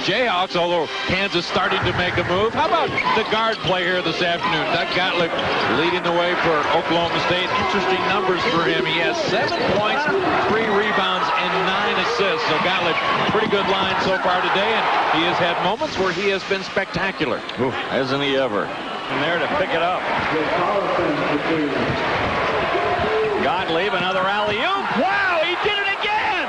Jayhawks, although Kansas starting to make a move. How about the guard play here this afternoon? Doug Gottlieb leading the way for Oklahoma State. Interesting numbers for him. He has 7 points, 3 rebounds, and 9 assists. So Gottlieb, pretty good line so far today, and he has had moments where he has been spectacular. Ooh, hasn't he ever? And there to pick it up. Gottlieb, another alley-oop. Wow, he did it again!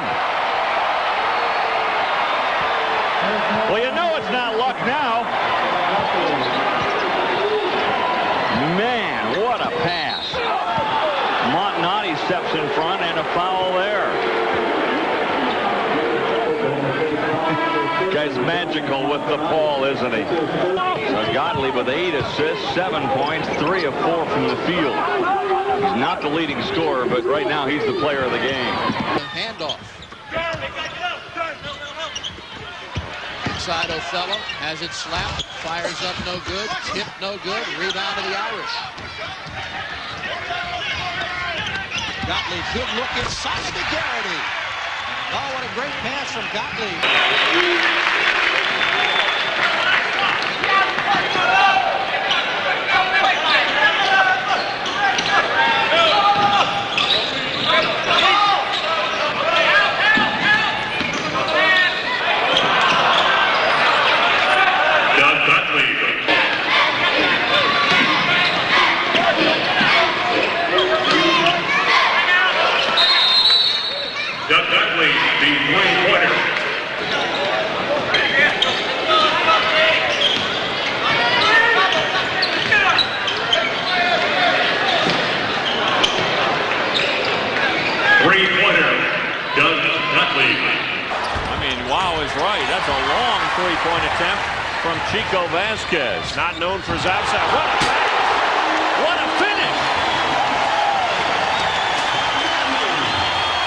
Well, you know it's not luck now. Man, what a pass. Montanati steps in front and a foul there. Guy's magical with the ball, isn't he? So Gottlieb with 8 assists, 7 points, 3 of 4 from the field. He's not the leading scorer, but right now he's the player of the game. Handoff. Inside Othello has it slapped, fires up no good, tip no good, rebound to the Irish. Gottlieb, good look inside to Garrity. Oh, what a great pass from Gottlieb. Wow is right. That's a long three-point attempt from Chico Vasquez. Not known for his outside. What a pass! What a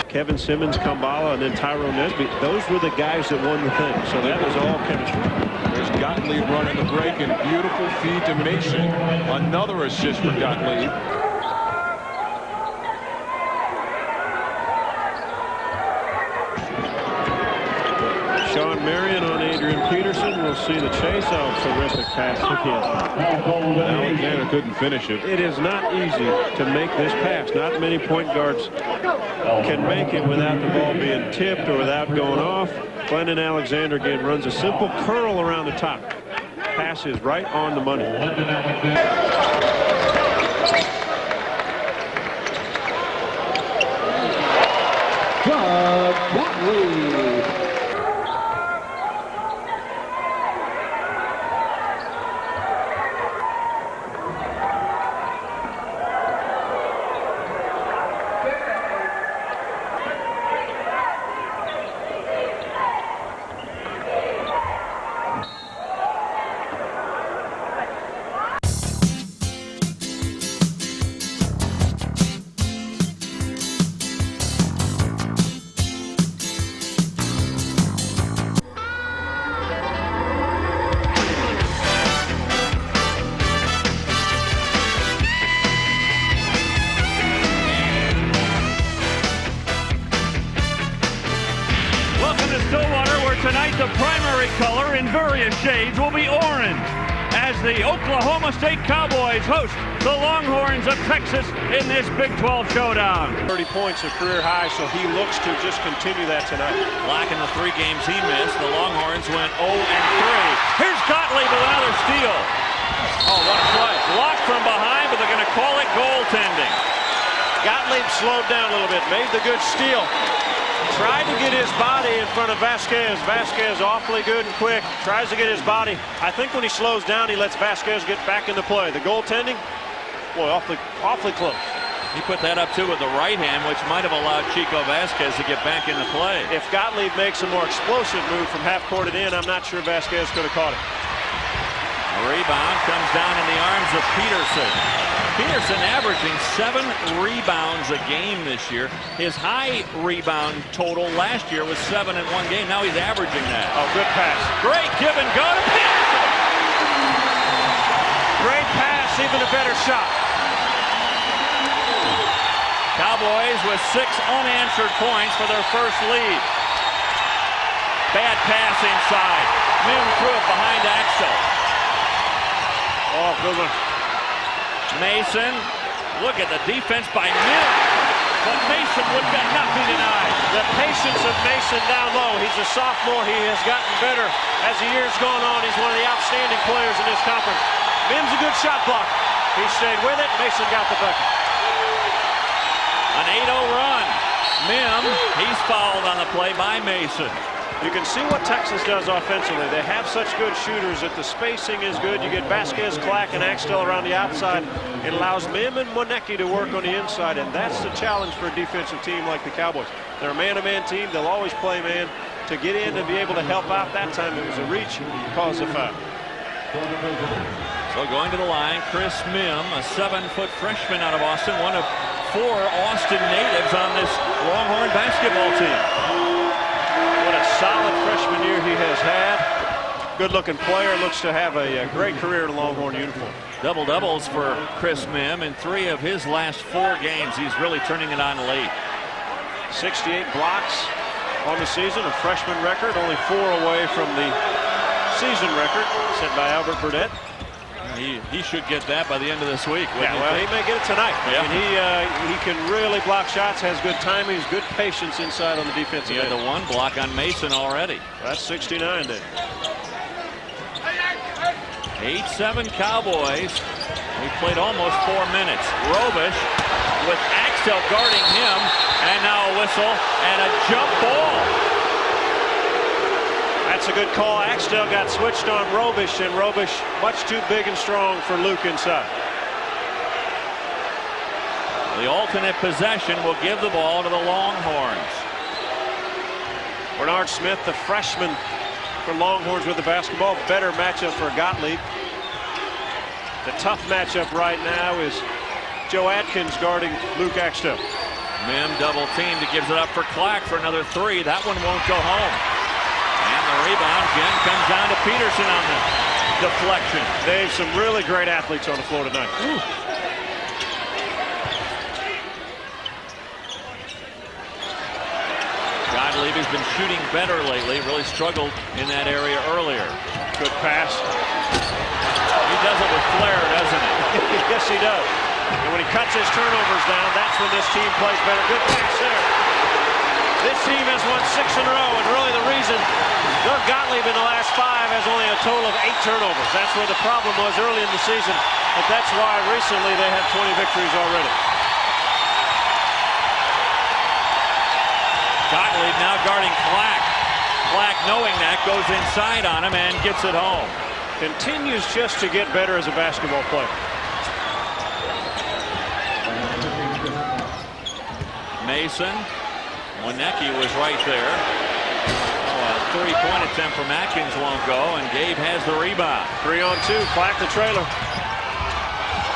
finish! Kevin Simmons, Kambala, and then Tyrone Nesby. Those were the guys that won the thing. So that was all chemistry. There's Gottlieb running the break and beautiful feed to Mason. Another assist for Gottlieb. Sean Marion on Adrian Peterson. We'll see the chase. Oh, terrific pass again. Alexander couldn't finish it. It is not easy to make this pass. Not many point guards can make it without the ball being tipped or without going off. Glendon Alexander again runs a simple curl around the top. Pass is right on the money. Gottlieb. Tonight, the primary color in various shades will be orange as the Oklahoma State Cowboys host the Longhorns of Texas in this Big 12 showdown. 30 points, a career high, so he looks to just continue that tonight. Lacking the 3 games he missed, the Longhorns went 0-3. Here's Gottlieb with another steal. Oh, what a play. Blocked from behind, but they're going to call it goaltending. Gottlieb slowed down a little bit, made the good steal. Tried to get his body in front of Vasquez. Vasquez awfully good and quick. Tries to get his body. I think when he slows down, he lets Vasquez get back into play. The goaltending, boy, awfully close. He put that up, too, with the right hand, which might have allowed Chico Vasquez to get back into play. If Gottlieb makes a more explosive move from half-court in, I'm not sure Vasquez could have caught it. A rebound comes down in the arms of Peterson. Peterson averaging 7 rebounds a game this year. His high rebound total last year was 7 in 1 game. Now he's averaging that. Oh, good pass. Great give and go to Peterson. Great pass, even a better shot. Cowboys with 6 unanswered points for their first lead. Bad pass inside. Mim threw it behind Axel. Oh, good one. Mason, look at the defense by Mim. But Mason would not be denied. The patience of Mason down low. He's a sophomore. He has gotten better as the year's gone on. He's one of the outstanding players in this conference. Mim's a good shot blocker. He stayed with it. Mason got the bucket. An 8-0 run. Mim, he's fouled on the play by Mason. You can see what Texas does offensively. They have such good shooters that the spacing is good. You get Vasquez, Clack, and Axtell around the outside. It allows Mim and Monecki to work on the inside, and that's the challenge for a defensive team like the Cowboys. They're a man-to-man team. They'll always play man. To get in and be able to help out, that time it was a reach, caused a foul. So going to the line, Chris Mim, a 7-foot freshman out of Austin, one of 4 Austin natives on this Longhorn basketball team. What a solid freshman year he has had. Good-looking player, looks to have a great career in a Longhorn uniform. Double-doubles for Chris Mim in 3 of his last 4 games. He's really turning it on late. 68 blocks on the season, a freshman record, only 4 away from the season record set by Albert Burdett. He should get that by the end of this week. Yeah, well, he may get it tonight. Yeah. And he can really block shots, has good timing, good patience inside on the defensive end. He had the 1 block on Mason already. That's 69 then. 8-7 Cowboys. We played almost 4 minutes. Robish with Axtell guarding him, and now a whistle and a jump ball. That's a good call. Axtell got switched on Robish, and Robish much too big and strong for Luke inside. The alternate possession will give the ball to the Longhorns. Bernard Smith, the freshman for Longhorns with the basketball. Better matchup for Gottlieb. The tough matchup right now is Joe Adkins guarding Luke Axtell. Mim double teamed. It gives it up for Clack for another 3. That one won't go home. And the rebound again comes down to Peterson on the deflection. Dave, some really great athletes on the floor tonight. Woo. Gottlieb has been shooting better lately. Really struggled in that area earlier. Good pass. He does it with flair, doesn't he? Yes, he does. And when he cuts his turnovers down, that's when this team plays better. Good pass there. This team has won 6 in a row, and really the reason Doug Gottlieb in the last 5 has only a total of 8 turnovers. That's where the problem was early in the season, but that's why recently they have 20 victories already. Gottlieb now guarding Clack. Clack, knowing that, goes inside on him and gets it home. Continues just to get better as a basketball player. Mason. Monecki was right there. Oh, a 3-point attempt from Atkins won't go, and Gabe has the rebound. 3-on-2, Clack the trailer.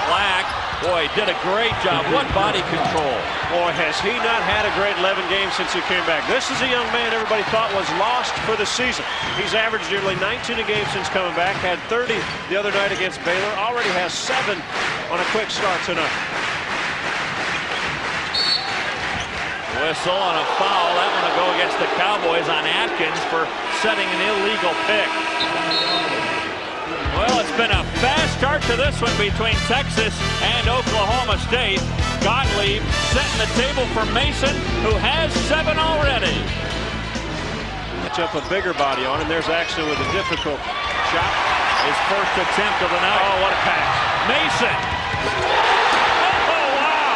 Clack, boy, did a great job. What body control. Boy, has he not had a great 11 games since he came back. This is a young man everybody thought was lost for the season. He's averaged nearly 19 a game since coming back. Had 30 the other night against Baylor. Already has 7 on a quick start tonight. Whistle on a foul. That one will go against the Cowboys on Atkins for setting an illegal pick. Well, it's been a fast start to this one between Texas and Oklahoma State. Gottlieb setting the table for Mason, who has 7 already. Match up a bigger body on him. There's Axel with a difficult shot. His first attempt of the night. Oh, what a pass. Mason. Oh, wow.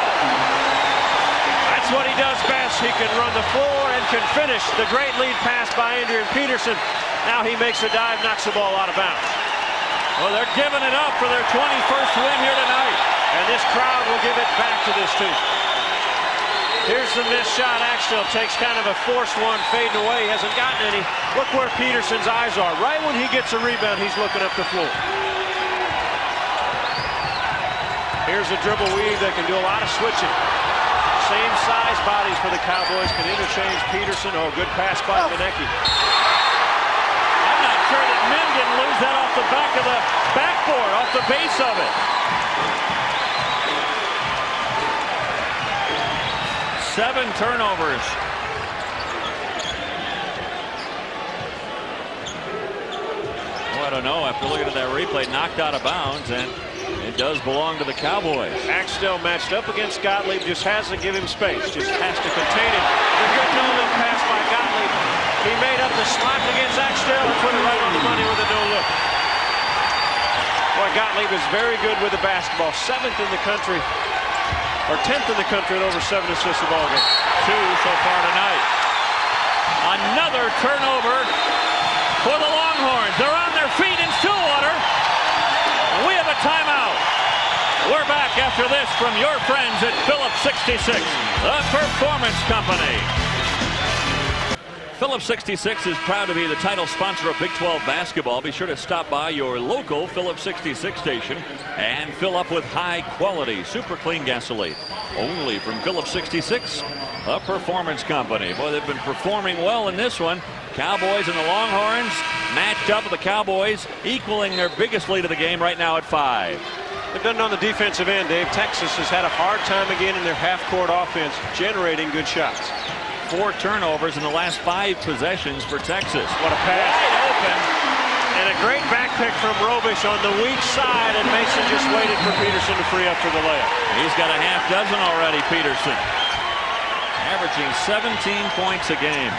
That's what he does best. He can run the floor and can finish. The great lead pass by Adrian Peterson. Now he makes a dive, knocks the ball out of bounds. Well, they're giving it up for their 21st win here tonight. And this crowd will give it back to this team. Here's the missed shot. Axtell takes kind of a forced one, fading away. He hasn't gotten any. Look where Peterson's eyes are. Right when he gets a rebound, he's looking up the floor. Here's a dribble weave that can do a lot of switching. Same size bodies for the Cowboys, can interchange Peterson. Oh, good pass by Monecki. I'm not sure that Mim didn't lose that off the back of the backboard, off the base of it. 7 turnovers. don't know. After looking at that replay, knocked out of bounds, and it does belong to the Cowboys. Axtell matched up against Gottlieb, just has to give him space, just has to contain him. The good no-look pass by Gottlieb. He made up the slot against Axtell and put it right on the money with a no-look. Boy, Gottlieb is very good with the basketball. 7th in the country, or 10th in the country at over 7 assists a ball game. 2 so far tonight. Another turnover for the Longhorns. They're on their feet in Stillwater. We have a timeout. We're back after this from your friends at Phillips 66, the Performance Company. Phillips 66 is proud to be the title sponsor of Big 12 basketball. Be sure to stop by your local Phillips 66 station and fill up with high-quality, super clean gasoline. Only from Phillips 66, the Performance Company. Boy, they've been performing well in this one. Cowboys and the Longhorns matched up with the Cowboys, equaling their biggest lead of the game right now at 5. They've done it on the defensive end, Dave. Texas has had a hard time again in their half-court offense, generating good shots. 4 turnovers in the last 5 possessions for Texas. What a pass. Wide open. And a great back pick from Robish on the weak side, and Mason just waited for Peterson to free up for the layup. He's got a half dozen already, Peterson. Averaging 17 points a game.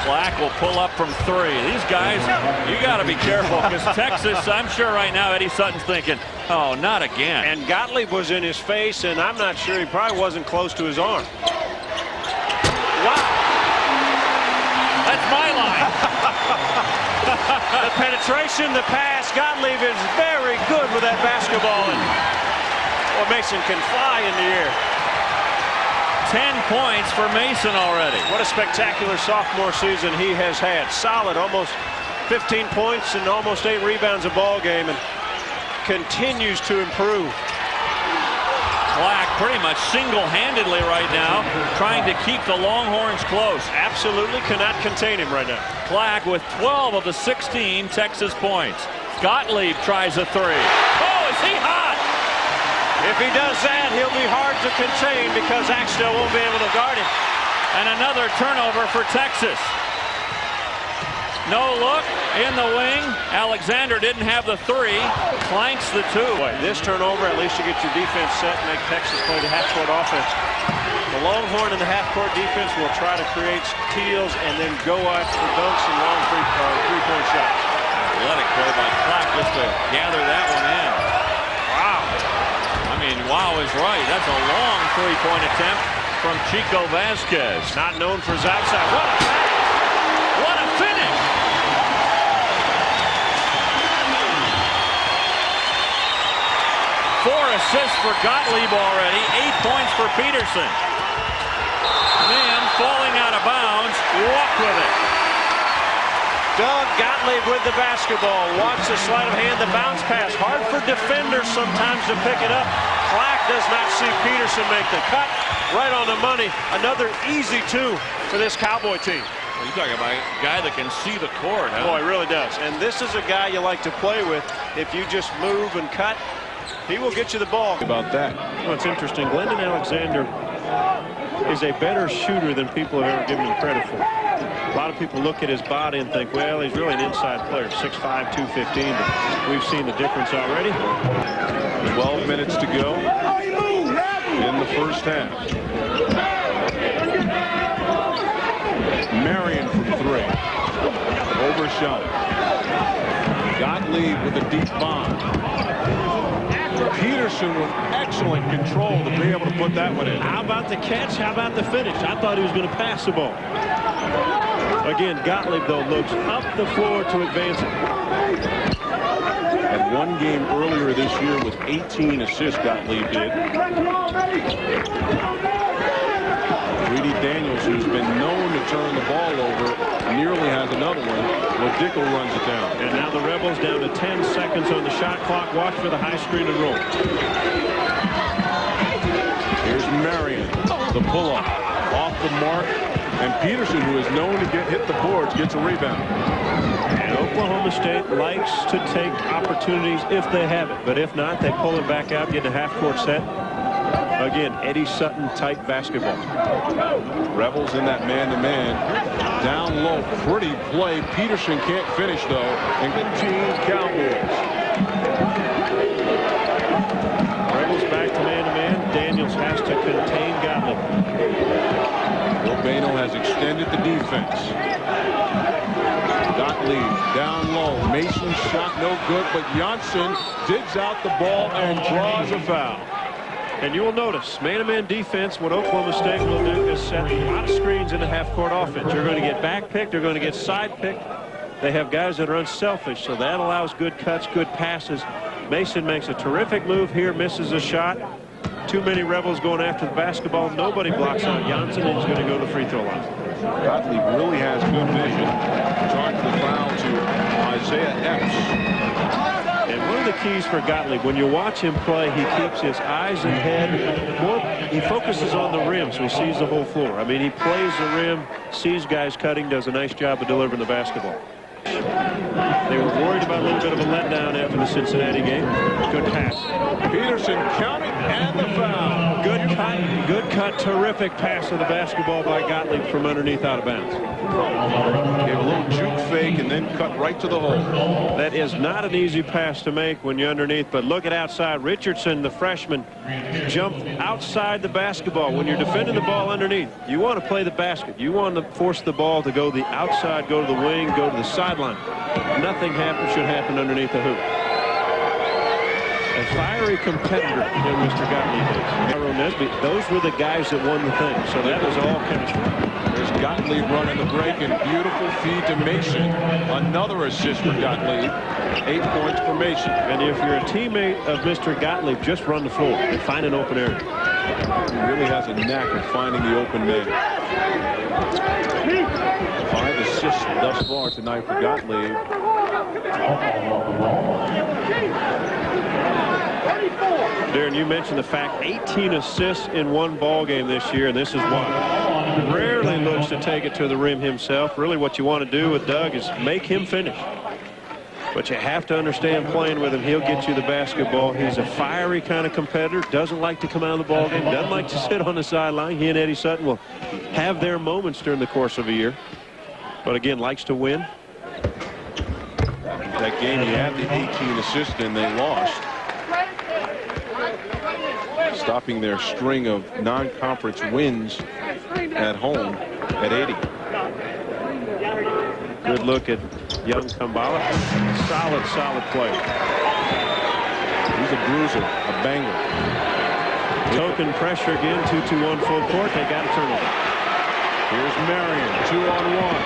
Black will pull up from 3. These guys, you got to be careful, because Texas, I'm sure right now Eddie Sutton's thinking, oh, not again. And Gottlieb was in his face, and I'm not sure, he probably wasn't close to his arm. Wow. That's my line. The penetration, the pass, Gottlieb is very good with that basketball. And well, Mason can fly in the air. 10 points for Mason already. What a spectacular sophomore season he has had. Solid, almost 15 points and almost 8 rebounds a ball game, and continues to improve. Black pretty much single-handedly right now trying to keep the Longhorns close. Absolutely cannot contain him right now. Black with 12 of the 16 Texas points. Gottlieb tries a 3. Oh, is he hot? If he does that, he'll be hard to contain because Axtell won't be able to guard him. And another turnover for Texas. No look in the wing. Alexander didn't have the 3. Clanks the 2. Boy, this turnover, at least you get your defense set and make Texas play the half-court offense. The Longhorn in the half-court defense will try to create steals and then go after dunks and long three-point shots. Athletic play by Clark just to gather that one in. Wow. I mean, wow is right. That's a long three-point attempt from Chico Vasquez. Not known for his outside. What a pass! What a finish! Four assists for Gottlieb already. 8 points for Peterson. Man falling out of bounds. Walk with it. Doug Gottlieb with the basketball. Watch the sleight of hand, the bounce pass. Hard for defenders sometimes to pick it up. Clack does not see Peterson make the cut. Right on the money. Another easy 2 for this Cowboy team. Well, you're talking about a guy that can see the court, huh? Boy, he really does. And this is a guy you like to play with. If you just move and cut, he will get you the ball. About that. Well, it's interesting. Glendon Alexander is a better shooter than people have ever given him credit for. A lot of people look at his body and think, well, he's really an inside player, 6'5", 215, but we've seen the difference already. 12 minutes to go in the first half. Marion from 3. Overshot. Gottlieb with a deep bomb. Peterson with excellent control to be able to put that one in. How about the catch? How about the finish? I thought he was going to pass the ball. Again, Gottlieb, though, looks up the floor to advance it. Had one game earlier this year with 18 assists, Gottlieb did. Reedy Daniels, who's been known to turn the ball over, nearly has another one. Ladickle runs it down. And now the Rebels down to 10 seconds on the shot clock. Watch for the high screen and roll. Here's Marion, the pull-up, off the mark. And Peterson, who is known to hit the boards, gets a rebound. And Oklahoma State likes to take opportunities if they have it. But if not, they pull it back out, get a half-court set. Again, Eddie Sutton type basketball. Rebels in that man-to-man. Down low, pretty play. Peterson can't finish, though. And 15 Cowboys. Rebels back to man-to-man. Daniels has to contain Gottlieb. Urbano has extended the defense. Gottlieb down low. Mason's shot no good, but Janssen digs out the ball and draws a foul. And you will notice, man-to-man defense, what Oklahoma State will do is set a lot of screens in the half-court offense. You're going to get back-picked. They're going to get side-picked. They have guys that are unselfish, so that allows good cuts, good passes. Mason makes a terrific move here, misses a shot. Too many Rebels going after the basketball. Nobody blocks out Janssen, and he's going to go to the free throw line. Gottlieb really has good vision. Charged the foul to Isaiah Epps. And one of the keys for Gottlieb, when you watch him play, he keeps his eyes and head more. He focuses on the rim, so he sees the whole floor. I mean, he plays the rim, sees guys cutting, does a nice job of delivering the basketball. They were worried about a little bit of a letdown after the Cincinnati game. Good pass. Peterson counting and the foul. Good cut, terrific pass of the basketball by Gottlieb from underneath out of bounds. Gave a little juke fake and then cut right to the hole. That is not an easy pass to make when you're underneath, but look at outside. Richardson, the freshman, jumped outside the basketball. When you're defending the ball underneath, you want to play the basket. You want to force the ball to go the outside, go to the wing, go to the sideline. Nothing should happen underneath the hoop. A fiery competitor in Mr. Gottlieb. Those were the guys that won the thing, so that was all chemistry. There's Gottlieb running the break and beautiful feed to Mason. Another assist for Gottlieb. 8 points for Mason. And if you're a teammate of Mr. Gottlieb, just run the floor and find an open area. He really has a knack of finding the open man. 5 assists thus far tonight for Gottlieb. Darren, you mentioned the fact 18 assists in one ball game this year, and this is one. Rarely looks to take it to the rim himself. Really what you want to do with Doug is make him finish. But you have to understand playing with him. He'll get you the basketball. He's a fiery kind of competitor. Doesn't like to come out of the ball game. Doesn't like to sit on the sideline. He and Eddie Sutton will have their moments during the course of a year. But again, likes to win. That game he had the 18 assists and they lost. Stopping their string of non-conference wins at home at 80. Good look at young Kambala. Solid play. He's a bruiser, a banger. Token pressure again, 2-2-1 full court. They got a turnover. Here's Marion, 2-on-1.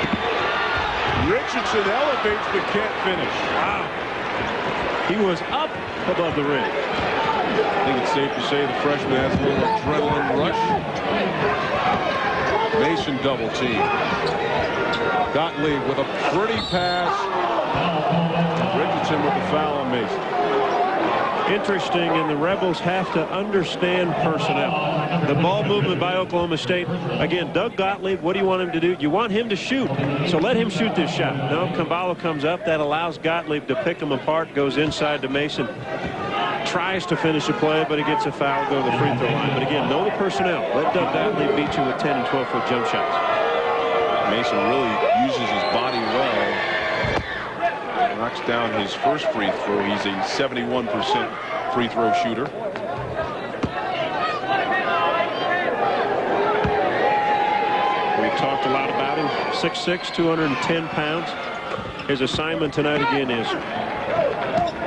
Richardson elevates but can't finish. Wow. He was up above the rim. I think it's safe to say the freshman has a little adrenaline rush. Mason double team. Gottlieb with a pretty pass. Richardson with the foul on Mason. Interesting, and the Rebels have to understand personnel. The ball movement by Oklahoma State. Again, Doug Gottlieb, what do you want him to do? You want him to shoot, so let him shoot this shot. No, Kambala comes up. That allows Gottlieb to pick them apart, goes inside to Mason. Tries to finish the play, but he gets a foul, go to the free throw line. But again, know the personnel. Let Doug Gottlieb beat you with 10 and 12-foot jump shots. Mason really uses his body well. Knocks down his first free throw. He's a 71% free throw shooter. We talked a lot about him. 6'6", 210 pounds. His assignment tonight again is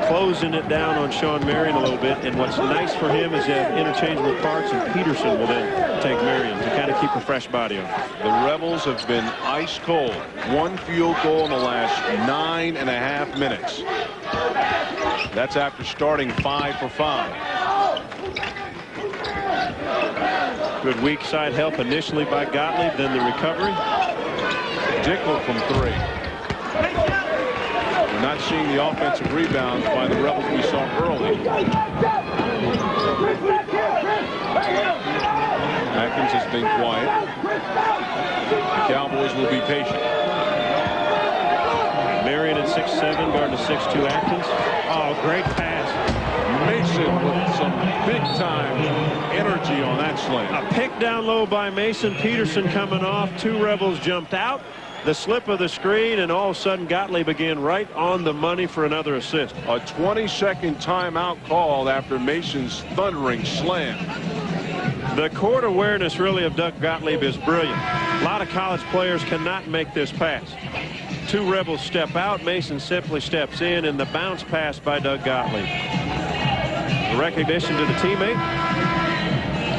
closing it down on Sean Marion a little bit. And what's nice for him is that interchangeable parts, and Peterson will then take Marion to kind of keep a fresh body on. The Rebels have been ice cold. 1 field goal in the last 9.5 minutes. That's after starting 5 for 5. Good weak side help initially by Gottlieb, then the recovery. Dickel from 3. We're not seeing the offensive rebounds by the Rebels we saw early. Atkins has been quiet. The Cowboys will be patient. Marion at 6'7", guard to 6'2", Atkins. Oh, great pass. Mason with some big-time energy on that slam. A pick down low by Mason. Peterson coming off. 2 Rebels jumped out. The slip of the screen, and all of a sudden Gottlieb again right on the money for another assist. A 20-second timeout called after Mason's thundering slam. The court awareness really of Doug Gottlieb is brilliant. A lot of college players cannot make this pass. 2 Rebels step out. Mason simply steps in, and the bounce pass by Doug Gottlieb. The recognition to the teammate.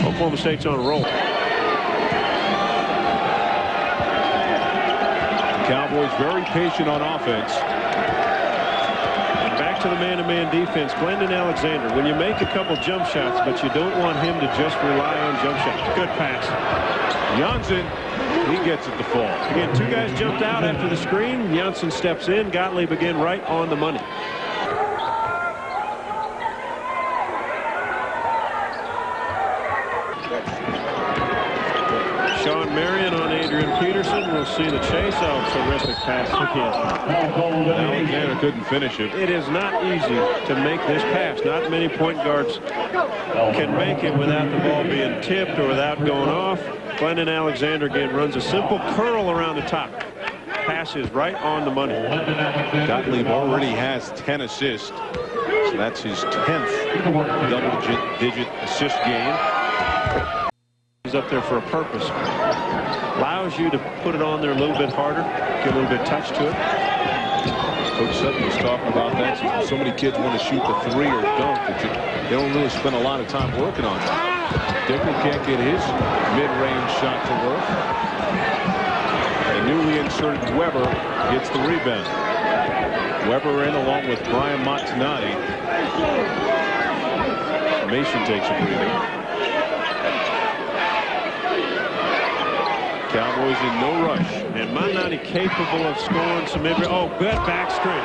Oklahoma State's on a roll. Cowboys very patient on offense. And back to the man-to-man defense. Glendon Alexander. When you make a couple jump shots, but you don't want him to just rely on jump shots. Good pass. Janssen, he gets it to fall. Again, 2 guys jumped out after the screen. Janssen steps in. Gottlieb again right on the money. Sean Marion on Adrian Peterson. We'll see the chase. Oh, terrific pass again. Alexander couldn't finish it. It is not easy to make this pass. Not many point guards can make it without the ball being tipped or without going off. Glendon Alexander again runs a simple curl around the top. Pass is right on the money. Gottlieb already has 10 assists. So that's his 10th double-digit assist game. He's up there for a purpose. Allows you to put it on there a little bit harder, get a little bit of touch to it. Coach Sutton was talking about that. So many kids want to shoot the 3 or dunk, but they don't really spend a lot of time working on it. Dickel can't get his mid-range shot to work. And newly inserted Weber gets the rebound. Weber in along with Brian Montanati. Mason takes a breather. Cowboys in no rush. And Montanati capable of scoring some mid. Oh, good back screen.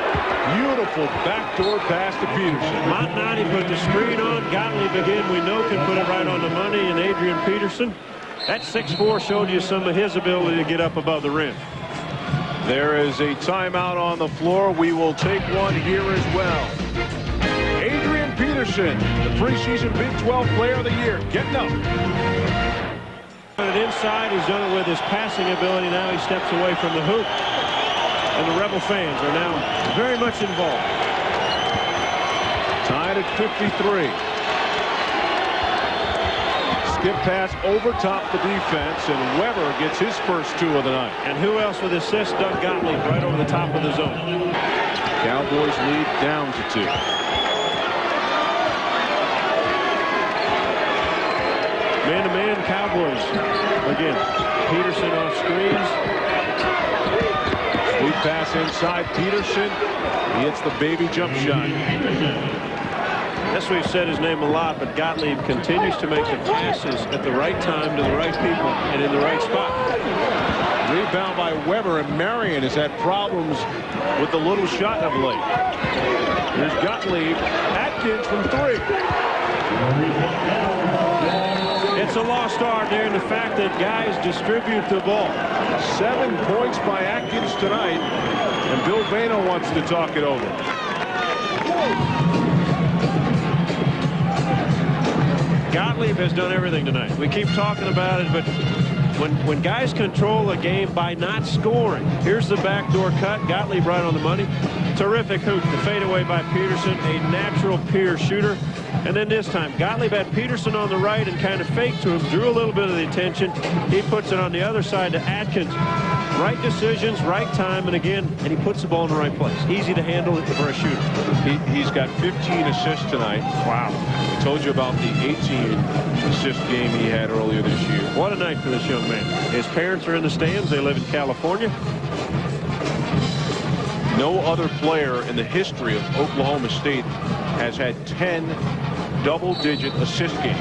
Beautiful backdoor pass to Peterson. Montanati put the screen on. Gottlieb again, we know, can put it right on the money. And Adrian Peterson, that 6'4" showed you some of his ability to get up above the rim. There is a timeout on the floor. We will take one here as well. Adrian Peterson, the preseason Big 12 Player of the Year, getting up. Inside, he's done it with his passing ability. Now he steps away from the hoop. And the Rebel fans are now very much involved. Tied at 53. Skip pass over top the defense, and Weber gets his first 2 of the night. And who else with assists? Doug Gottlieb right over the top of the zone. Cowboys lead down to 2. Man-to-man Cowboys. Again, Peterson off screens. Sweet pass inside Peterson. He hits the baby jump shot. Yes, we've said his name a lot, but Gottlieb continues to make the passes at the right time to the right people and in the right spot. Rebound by Weber, and Marion has had problems with the little shot of late. Here's Gottlieb. Atkins from 3. It's a lost art there in the fact that guys distribute the ball. 7 points by Atkins tonight, and Bill Vano wants to talk it over. Gottlieb has done everything tonight. We keep talking about it, but when guys control a game by not scoring, here's the backdoor cut. Gottlieb right on the money. Terrific hoop. The fadeaway by Peterson, a natural peer shooter. And then this time, Gottlieb had Peterson on the right and kind of faked to him, drew a little bit of the attention. He puts it on the other side to Atkins. Right decisions, right time, and again, and he puts the ball in the right place. Easy to handle it for a shooter. He's got 15 assists tonight. Wow. I told you about the 18-assist game he had earlier this year. What a night for this young man. His parents are in the stands. They live in California. No other player in the history of Oklahoma State has had 10 double-digit assist games.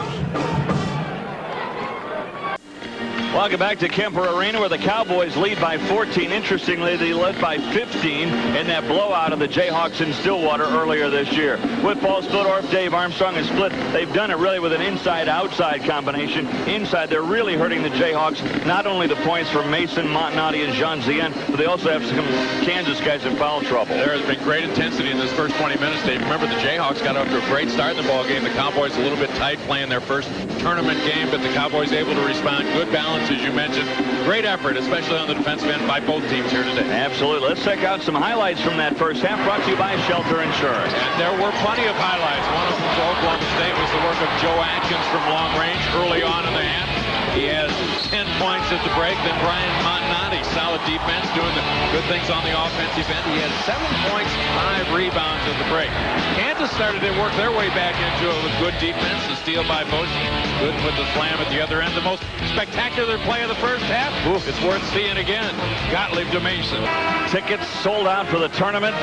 Welcome back to Kemper Arena, where the Cowboys lead by 14. Interestingly, they led by 15 in that blowout of the Jayhawks in Stillwater earlier this year. With Paul Splittorff, Dave Armstrong, and Split, they've done it really with an inside-outside combination. Inside, they're really hurting the Jayhawks. Not only the points from Mason, Montanati, and Jean Zien, but they also have some Kansas guys in foul trouble. There has been great intensity in this first 20 minutes, Dave. Remember, the Jayhawks got off to a great start in the ball game. The Cowboys a little bit tight playing their first tournament game, but the Cowboys able to respond. Good balance, as you mentioned. Great effort, especially on the defensive end by both teams here today. Absolutely. Let's check out some highlights from that first half, brought to you by Shelter Insurance. And there were plenty of highlights. One of them for Oklahoma State was the work of Joe Atkins from long range early on in the half. He has 10 points at the break. Then Brian Montanati, solid defense, doing the good things on the offensive end. He had 7 points, 5 rebounds at the break. Kansas started to work their way back into it with good defense. The steal by Boshi. Good with the slam at the other end. The most spectacular play of the first half. Oof, it's worth seeing again. Gottlieb to Mason. Tickets sold out for the tournament.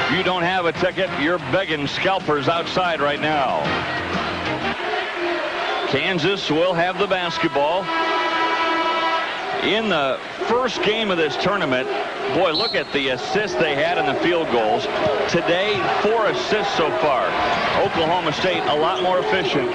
If you don't have a ticket, you're begging scalpers outside right now. Kansas will have the basketball. In the first game of this tournament, boy, look at the assists they had and the field goals. Today, 4 assists so far. Oklahoma State, a lot more efficient.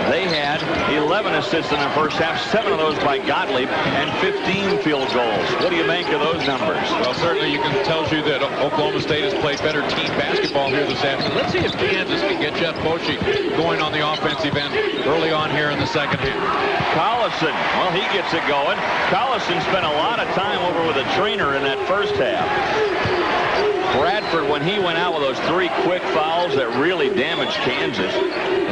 They had 11 assists in the first half, 7 of those by Gottlieb, and 15 field goals. What do you make of those numbers? Well, certainly you can tell you that Oklahoma State has played better team basketball here this afternoon. Let's see if Kansas can get Jeff Boshi going on the offensive end early on here in the second half. Collison, well, he gets it going. Collison spent a lot of time over with a trainer in that first half. Bradford, when he went out with those 3 quick fouls that really damaged Kansas,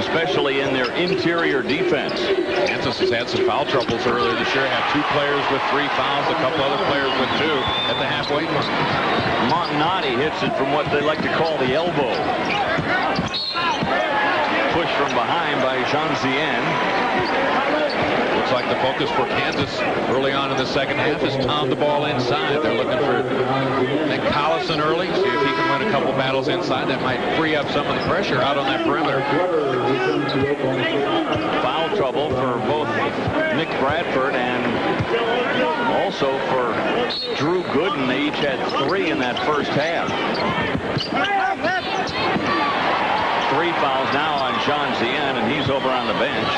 especially in their interior defense. Kansas has had some foul troubles earlier this year. Had 2 players with 3 fouls, a couple other players with 2 at the halfway mark. Montanati hits it from what they like to call the elbow. Push from behind by Jean Zien. Looks like the focus for Kansas early on in the second half is pound the ball inside. They're looking for Collison early, see if he can win a couple battles inside. That might free up some of the pressure out on that perimeter. Foul trouble for both Nick Bradford and also for Drew Gooden. They each had 3 in that first half. 3 fouls now on Jean Zien, and he's over on the bench.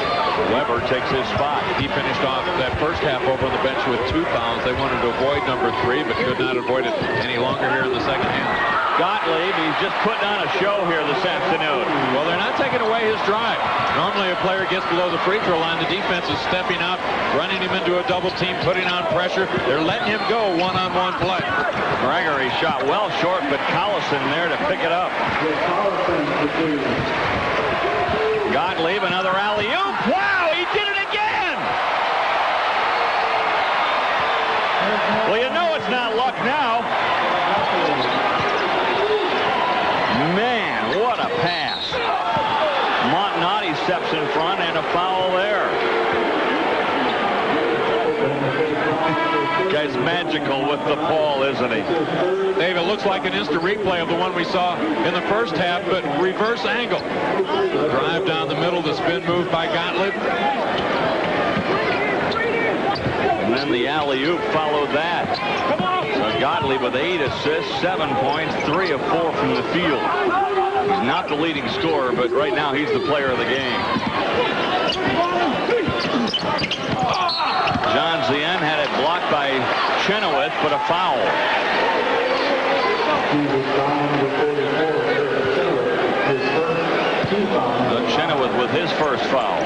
Weber takes his spot. He finished off that first half over on the bench with 2 fouls. They wanted to avoid number 3, but could not avoid it any longer here in the second half. Gottlieb, he's just putting on a show here this afternoon. Well, they're not taking away his drive. Normally a player gets below the free throw line. The defense is stepping up, running him into a double team, putting on pressure. They're letting him go one-on-one play. Gregory shot well short, but Collison there to pick it up. Gottlieb, another alley-oop. Wow, he did it again! Well, you know it's not luck now. Man, what a pass. Montanati steps in front and a foul there. Guy's magical with the ball, isn't he? Dave, it looks like an instant replay of the one we saw in the first half, but reverse angle. Drive down the middle, the spin move by Gottlieb. And then the alley-oop followed that. So Gottlieb with 8 assists, 7 points, 3 of 4 from the field. He's not the leading scorer, but right now he's the player of the game. Jean Zien had it blocked by Chenoweth, but a foul. Chenoweth with his first foul.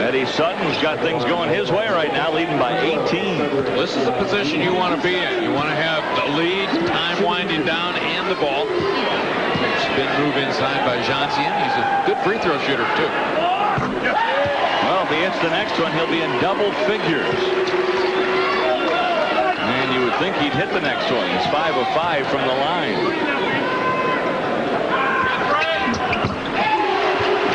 Eddie Sutton's got things going his way right now, leading by 18. This is the position you want to be in. You want to have the lead, time winding down, and the ball. Spin move inside by Jean Zien. He's a good free throw shooter, too. Well, if he hits the next one, he'll be in double figures. And you would think he'd hit the next one. He's 5 of 5 from the line.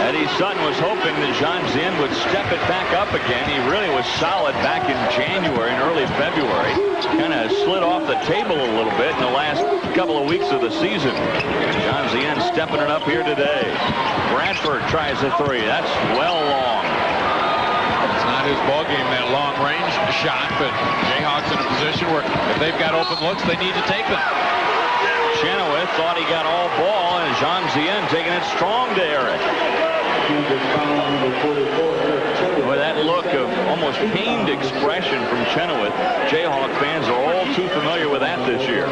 Eddie Sutton was hoping that Jean Zien would step it back up again. He really was solid back in January and early February. Kind of slid off the table a little bit in the last couple of weeks of the season. Jean Zien stepping it up here today. Bradford tries a 3. That's well long. It's not his ball game, that long-range shot, but Jayhawks in a position where if they've got open looks, they need to take them. Chenoweth thought he got all ball, and Jean Zien taking it strong to Eric. With that look of almost pained expression from Chenoweth, Jayhawk fans are all too familiar with that this year.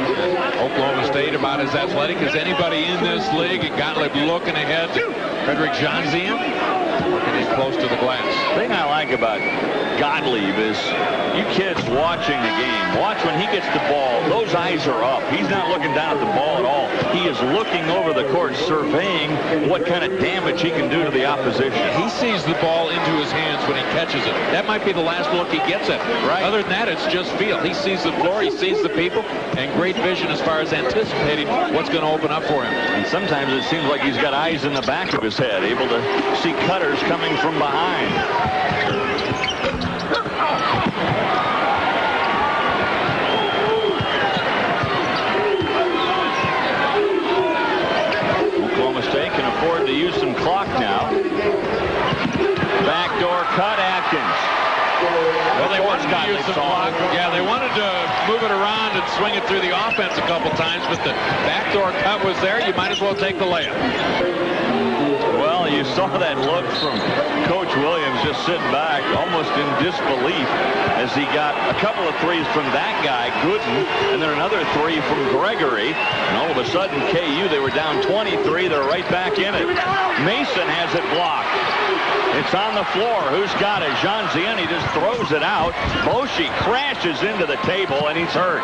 Oklahoma State about as athletic as anybody in this league, and Gottlieb looking ahead to Frederick Jean Zien, working in close to the glass. The thing I like about Gottlieb is you kids watching the game. Watch when he gets the ball. Those eyes are up. He's not looking down at the ball at all. He is looking over the court, surveying what kind of damage he can do to the opposition. He sees the ball into his hands when he catches it. That might be the last look he gets at it. Right. Other than that, it's just feel. He sees the floor, he sees the people, and great vision as far as anticipating what's going to open up for him. And sometimes it seems like he's got eyes in the back of his head, able to see cutters coming from behind. Oklahoma State can afford to use some clock now. Backdoor cut, Atkins. Well, they wanted to use some clock. Yeah, they wanted to move it around and swing it through the offense a couple times, but the backdoor cut was there. You might as well take the layup. Well, you saw that look from Coach Williams just sitting back almost in disbelief as he got a couple of threes from that guy, Gooden, and then another three from Gregory. And all of a sudden, KU, they were down 23. They're right back in it. Mason has it blocked. It's on the floor. Who's got it? Jean Zien, he just throws it out. Boshi crashes into the table, and he's hurt.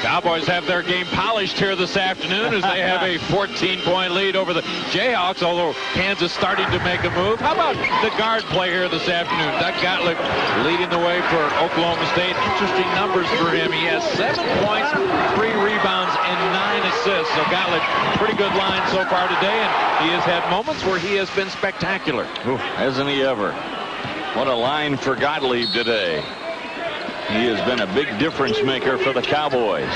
Cowboys have their game polished here this afternoon as they have a 14-point lead over the Jayhawks, although Kansas starting to make a move. How about the guard play here this afternoon? Doug Gottlieb leading the way for Oklahoma State. Interesting numbers for him. He has 7 points, 3 rebounds, and 9 assists. So Gottlieb, pretty good line so far today, and he has had moments where he has been spectacular. Ooh, hasn't he ever? What a line for Gottlieb today. He has been a big difference maker for the Cowboys.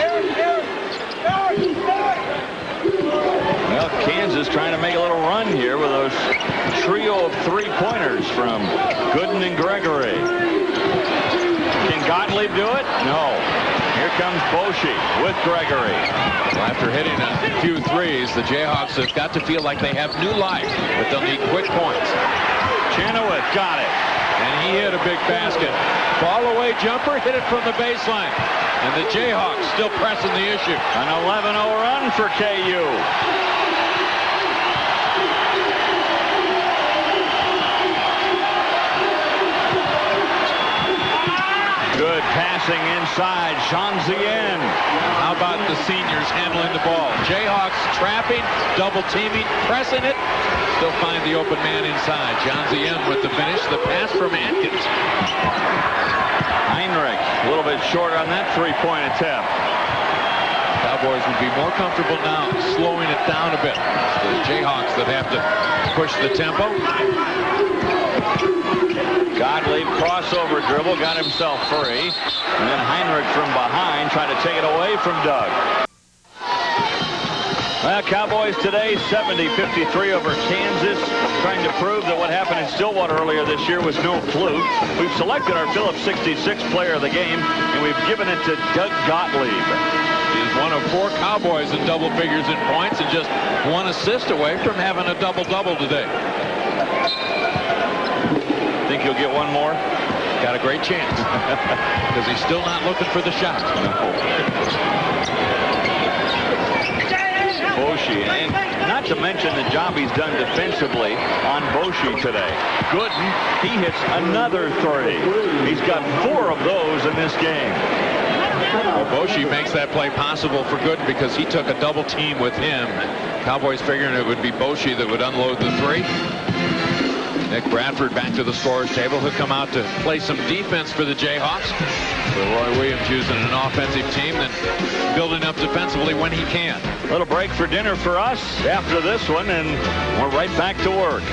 Well, Kansas trying to make a little run here with those trio of three-pointers from Gooden and Gregory. Can Gottlieb do it? No. Here comes Boshi with Gregory. Well, after hitting a few threes, the Jayhawks have got to feel like they have new life, but they'll need quick points. Chenoweth got it. And he hit a big basket. Ball away jumper, hit it from the baseline. And the Jayhawks still pressing the issue. An 11-0 run for KU. Good passing inside. Jean Zien. How about the seniors handling the ball? Jayhawks trapping, double teaming, pressing it. Still find the open man inside. Jean Zien with the finish. The pass from Atkins. Heinrich a little bit short on that three-point attempt. Cowboys would be more comfortable now slowing it down a bit. The Jayhawks that have to push the tempo. Gottlieb crossover dribble, got himself free. And then Heinrich from behind trying to take it away from Doug. Well, Cowboys today 70-53 over Kansas, trying to prove that what happened in Stillwater earlier this year was no fluke. We've selected our Phillips 66 player of the game, and we've given it to Doug Gottlieb. He's one of 4 Cowboys in double figures in points and just 1 assist away from having a double-double today. Think he'll get one more? Got a great chance because he's still not looking for the shot. Boshi, and not to mention the job he's done defensively on Boshi today. Gooden, he hits another 3. He's got 4 of those in this game. Well, Boshi makes that play possible for Gooden because he took a double team with him. Cowboys figuring it would be Boshi that would unload the 3. Nick Bradford back to the scorer's table. He'll come out to play some defense for the Jayhawks. So Roy Williams using an offensive team, then building up defensively when he can. Little break for dinner for us after this one, and we're right back to work.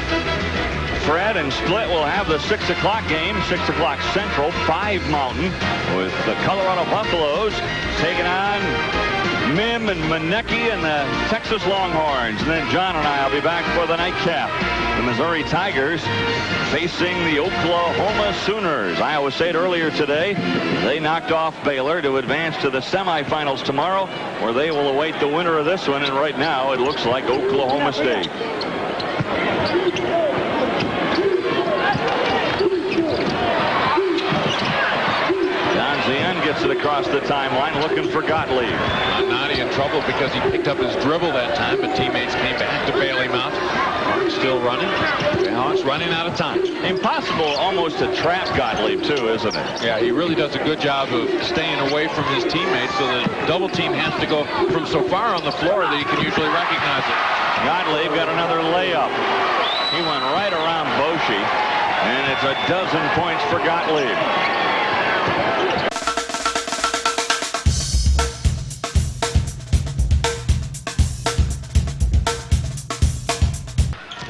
Fred and Split will have the 6 o'clock game, 6 o'clock Central, 5 Mountain, with the Colorado Buffaloes taking on Mim and Manecki and the Texas Longhorns. And then John and I will be back for the nightcap. The Missouri Tigers facing the Oklahoma Sooners. Iowa State earlier today, they knocked off Baylor to advance to the semifinals tomorrow, where they will await the winner of this one. And right now, it looks like Oklahoma State. Gets it across the timeline, looking for Gottlieb. Nani in trouble because he picked up his dribble that time, but teammates came back to bail him out. Hawks still running. Hawks running out of time. Impossible almost to trap Gottlieb too, isn't it? Yeah, he really does a good job of staying away from his teammates, so the double team has to go from so far on the floor that he can usually recognize it. Gottlieb got another layup. He went right around Boshi, and it's a dozen points for Gottlieb.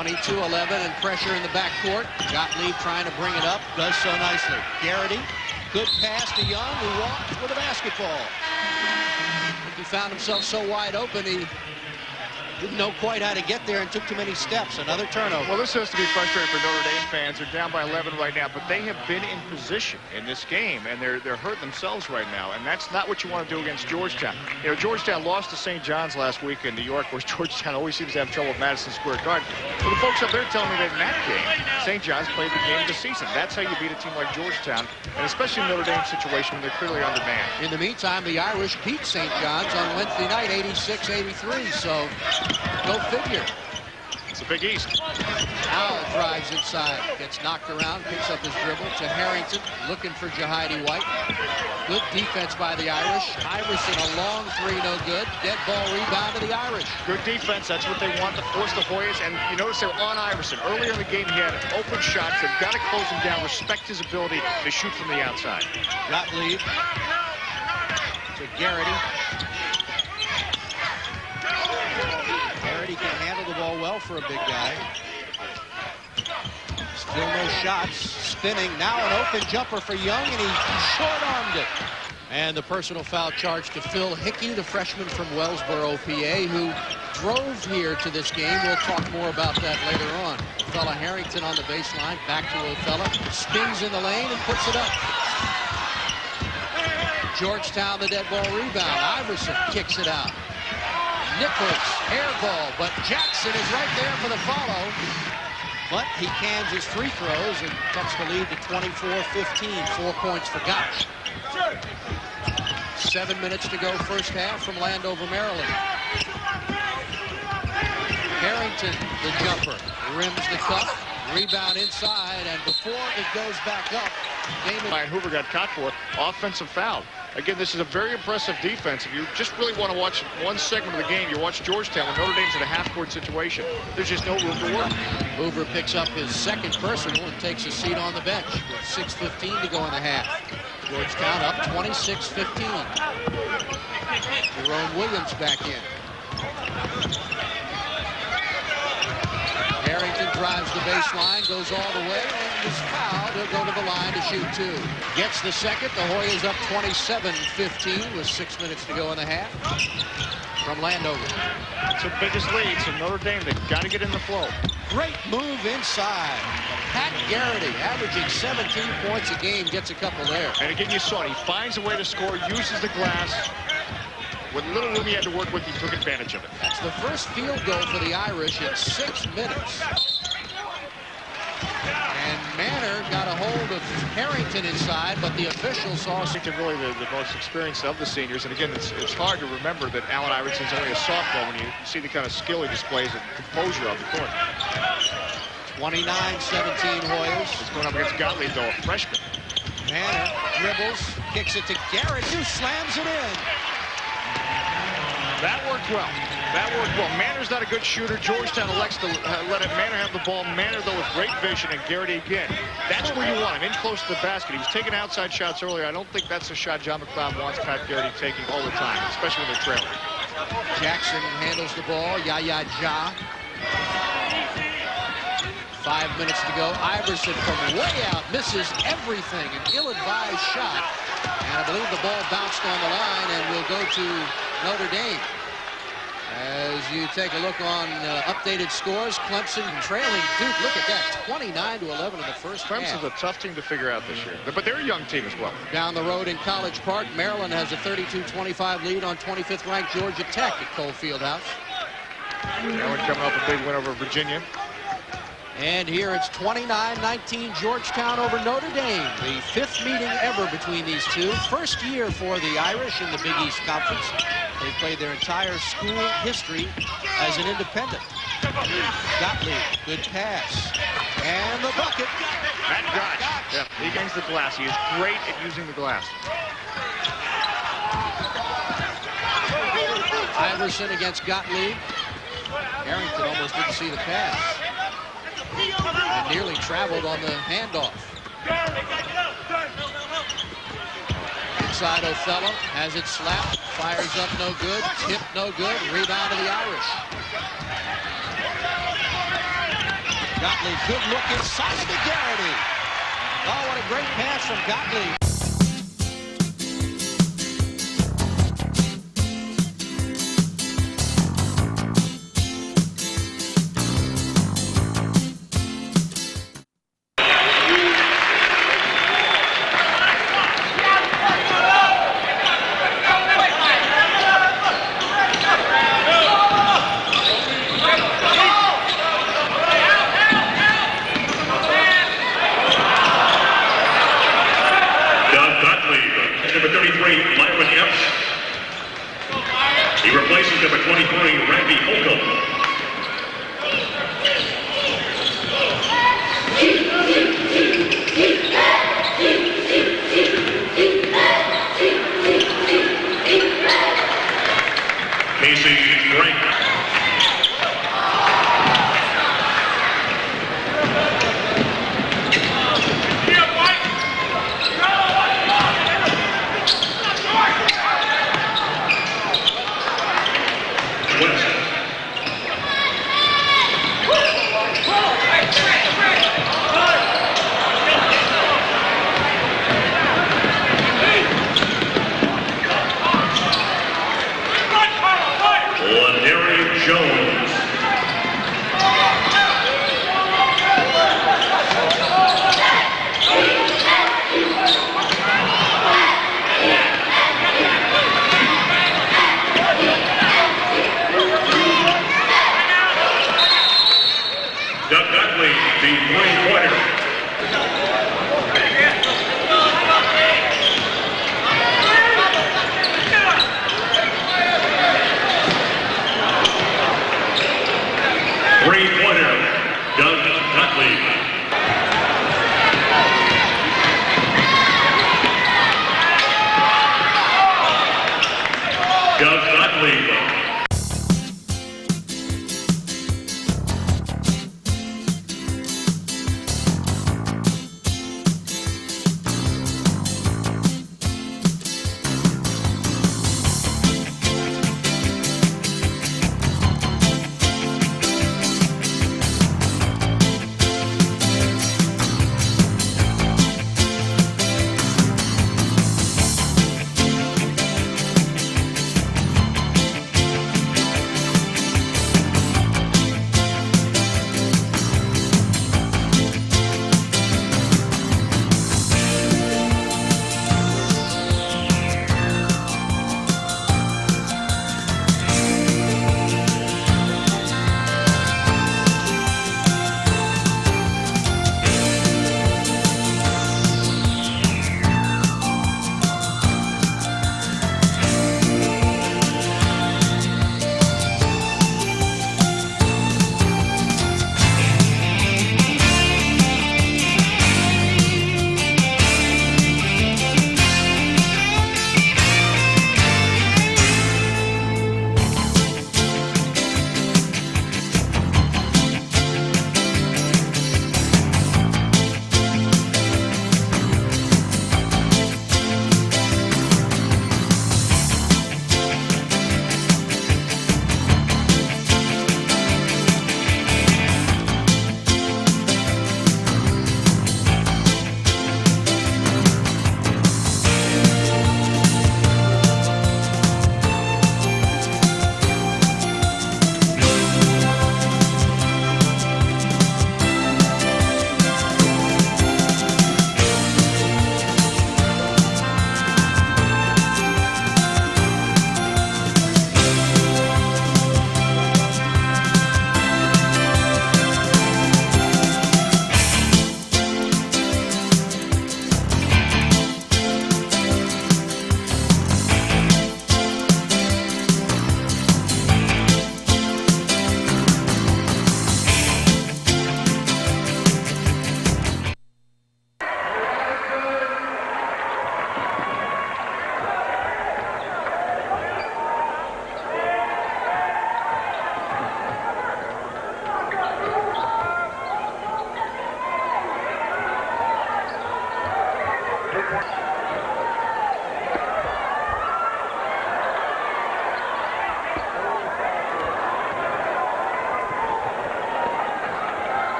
22-11 and pressure in the backcourt. Gottlieb trying to bring it up. Does so nicely. Garrity. Good pass to Young, who walked with a basketball. I think he found himself so wide open he didn't know quite how to get there and took too many steps. Another turnover. Well, this has to be frustrating for Notre Dame fans. They're down by 11 right now, but they have been in position in this game, and they're hurting themselves right now, and that's not what you want to do against Georgetown. You know, Georgetown lost to St. John's last week in New York, where Georgetown always seems to have trouble with Madison Square Garden. So the folks up there telling me that in that game, St. John's played the game of the season. That's how you beat a team like Georgetown, and especially in Notre Dame's situation when they're clearly undermanned. In the meantime, the Irish beat St. John's on Wednesday night, 86-83, so go figure. It's a Big East. Al drives inside, gets knocked around, picks up his dribble to Harrington, looking for Jahidi White. Good defense by the Irish. Iverson, a long three, no good. Dead ball rebound to the Irish. Good defense. That's what they want to force the Hoyas. And you notice they're on Iverson. Earlier in the game, he had open shots. They've got to close him down, respect his ability to shoot from the outside. Gottlieb to Garrity. Garrity can handle the ball well for a big guy. Still no shots. Spinning. Now an open jumper for Young, and he short-armed it. And the personal foul charge to Phil Hickey, the freshman from Wellsboro, PA, who drove here to this game. We'll talk more about that later on. Fella Harrington on the baseline. Back to O'Fella. Spins in the lane and puts it up. Georgetown, the dead ball rebound. Iverson kicks it out. Nichols, air ball, but Jackson is right there for the follow. But he cans his free throws and cuts the lead to 24-15. 4 points for Gotch. 7 minutes to go first half from Landover, Maryland. Harrington, the jumper, rims the cup, rebound inside, and before it goes back up, Ryan Hoover got caught for offensive foul. Again, this is a very impressive defense. If you just really want to watch one segment of the game, you watch Georgetown when Notre Dame's in a half-court situation. There's just no room to work. Hoover picks up his second personal and takes a seat on the bench with 6:15 to go in the half. Georgetown up 26-15. Jerome Williams back in. Harrington drives the baseline, goes all the way, and is fouled. He'll go to the line to shoot two. Gets the second. The Hoyas up 27-15 with 6 minutes to go in the half. From Landover. It's their biggest lead, so Notre Dame, they've got to get in the flow. Great move inside. Pat Garrity, averaging 17 points a game, gets a couple there. And again, you saw it. He finds a way to score, uses the glass. With little room he had to work with, he took advantage of it. That's the first field goal for the Irish in 6 minutes. And Manor got a hold of Harrington inside, but the official saw... I think they're really the most experienced of the seniors. And again, it's hard to remember that Allen Iverson's only a sophomore when you see the kind of skill he displays and composure on the court. 29-17 Hoyas. What's going up against Gottlieb, though, a freshman. Manor dribbles, kicks it to Garrett, who slams it in. That worked well. That worked well. Manor's not a good shooter. Georgetown elects to let Manor have the ball. Manor, though, with great vision, and Garrity again. That's where you want him, in close to the basket. He was taking outside shots earlier. I don't think that's a shot John McLeod wants Pat Garrity taking all the time, especially when they're trailing. Jackson handles the ball. Yaya Ja. 5 minutes to go. Iverson from way out misses everything. An ill-advised shot. And I believe the ball bounced on the line and will go to Notre Dame. As you take a look on updated scores, Clemson trailing Duke. Look at that, 29-11 in the first half. Clemson's a tough team to figure out this year, but they're a young team as well. Down the road in College Park, Maryland has a 32-25 lead on 25th-ranked Georgia Tech at Cole Fieldhouse. Maryland coming off a big win over Virginia. And here it's 29-19 Georgetown over Notre Dame. The 5th meeting ever between these two. First year for the Irish in the Big East Conference. They played their entire school history as an independent. Gottlieb, good pass. And the bucket. Matt Gotch. Yeah, he gains the glass. He is great at using the glass. Iverson against Gottlieb. Harrington almost didn't see the pass. And nearly traveled on the handoff. Inside Othello, has it slapped, fires up no good, tip no good, rebound to the Irish. Gottlieb, good look inside to Garrity. Oh, what a great pass from Gottlieb.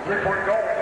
3-point goal.